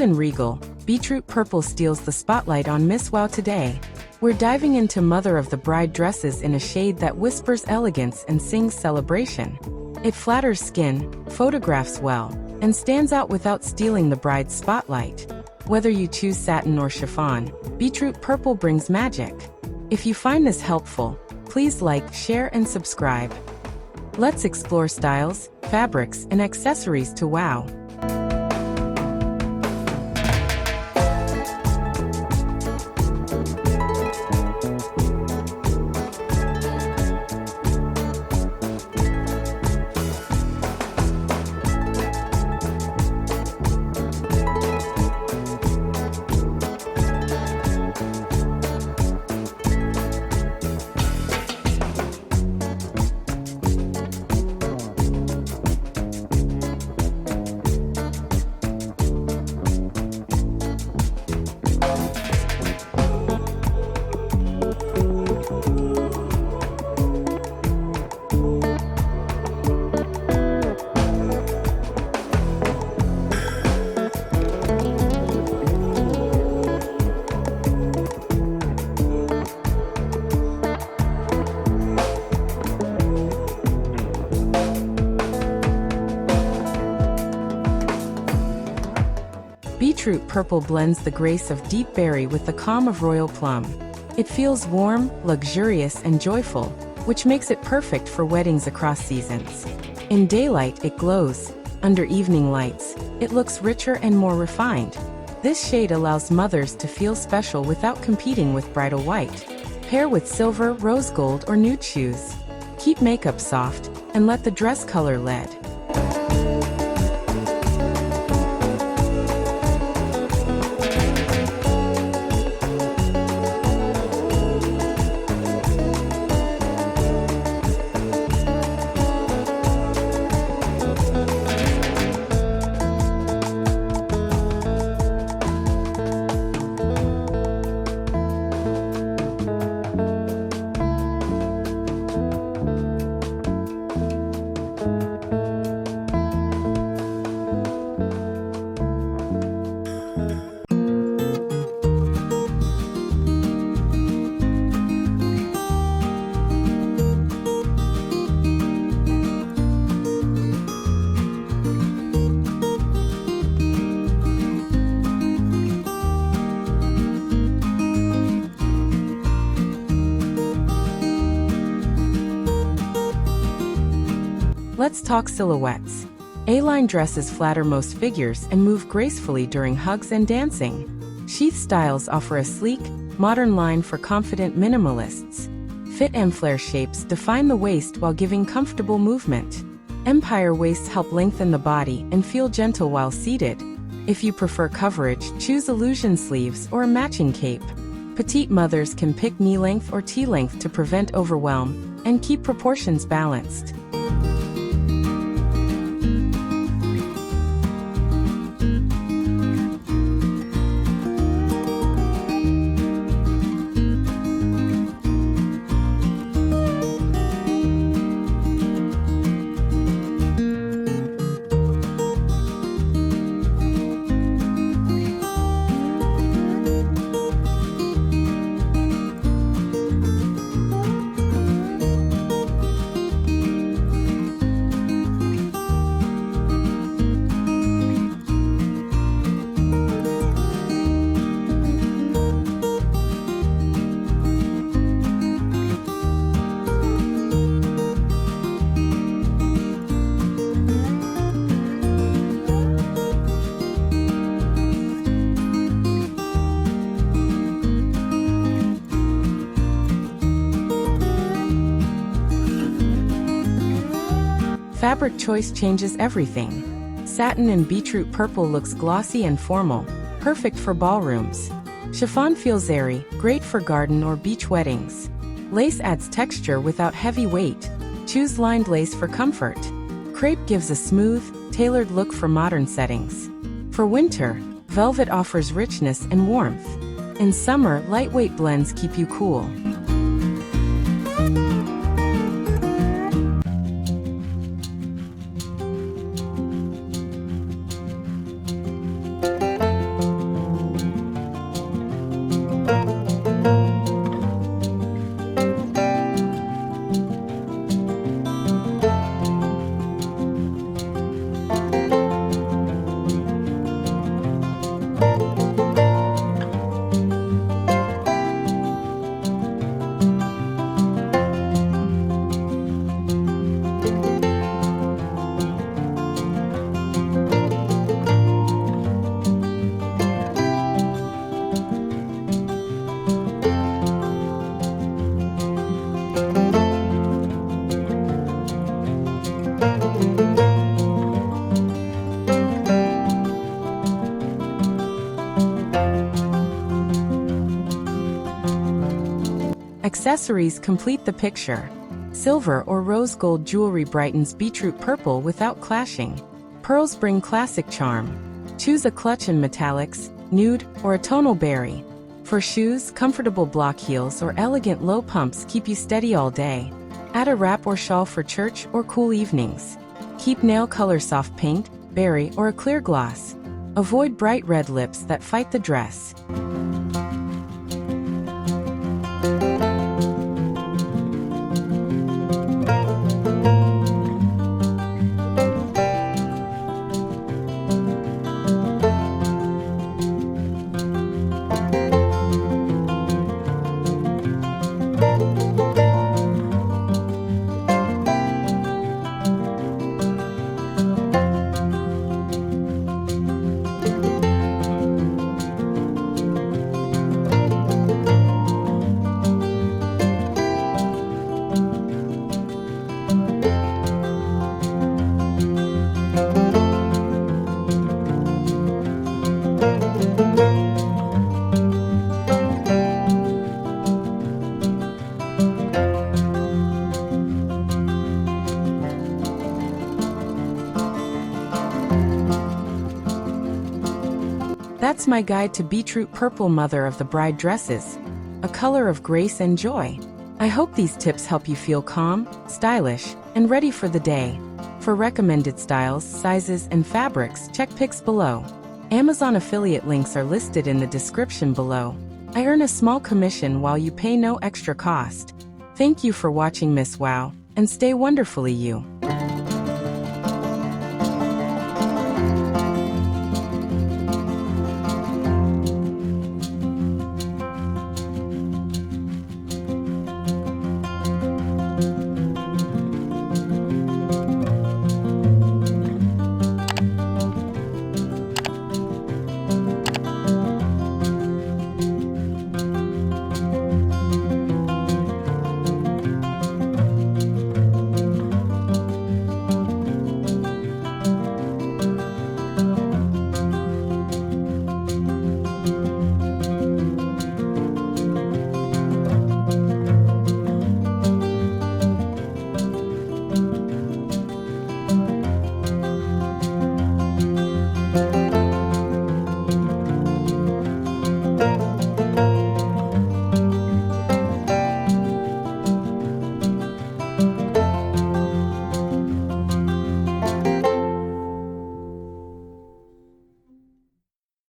Bold and regal, Beetroot Purple steals the spotlight on Miss Wow today. We're diving into mother of the bride dresses in a shade that whispers elegance and sings celebration. It flatters skin, photographs well, and stands out without stealing the bride's spotlight. Whether you choose satin or chiffon, Beetroot Purple brings magic. If you find this helpful, please like, share, and subscribe. Let's explore styles, fabrics, and accessories to wow. Beetroot Purple blends the grace of deep berry with the calm of royal plum. It feels warm, luxurious, and joyful, which makes it perfect for weddings across seasons. In daylight, it glows. Under evening lights, it looks richer and more refined. This shade allows mothers to feel special without competing with bridal white. Pair with silver, rose gold, or nude shoes. Keep makeup soft, and let the dress color lead. Let's talk silhouettes. A-line dresses flatter most figures and move gracefully during hugs and dancing. Sheath styles offer a sleek, modern line for confident minimalists. Fit and flare shapes define the waist while giving comfortable movement. Empire waists help lengthen the body and feel gentle while seated. If you prefer coverage, choose illusion sleeves or a matching cape. Petite mothers can pick knee length or T-length to prevent overwhelm and keep proportions balanced. Fabric choice changes everything. Satin and Beetroot Purple looks glossy and formal, perfect for ballrooms. Chiffon feels airy, great for garden or beach weddings. Lace adds texture without heavy weight. Choose lined lace for comfort. Crepe gives a smooth, tailored look for modern settings. For winter, velvet offers richness and warmth. In summer, lightweight blends keep you cool. Accessories complete the picture. Silver or rose gold jewelry brightens beetroot purple without clashing. Pearls bring classic charm. Choose a clutch in metallics, nude, or a tonal berry. For shoes, comfortable block heels or elegant low pumps keep you steady all day. Add a wrap or shawl for church or cool evenings. Keep nail color soft paint, berry, or a clear gloss. Avoid bright red lips that fight the dress. That's my guide to beetroot purple, mother of the bride dresses, a color of grace and joy. I hope these tips help you feel calm, stylish, and ready for the day. For recommended styles, sizes, and fabrics, check pics below. Amazon affiliate links are listed in the description below. I earn a small commission while you pay no extra cost. Thank you for watching, Miss Wow, and stay wonderfully you.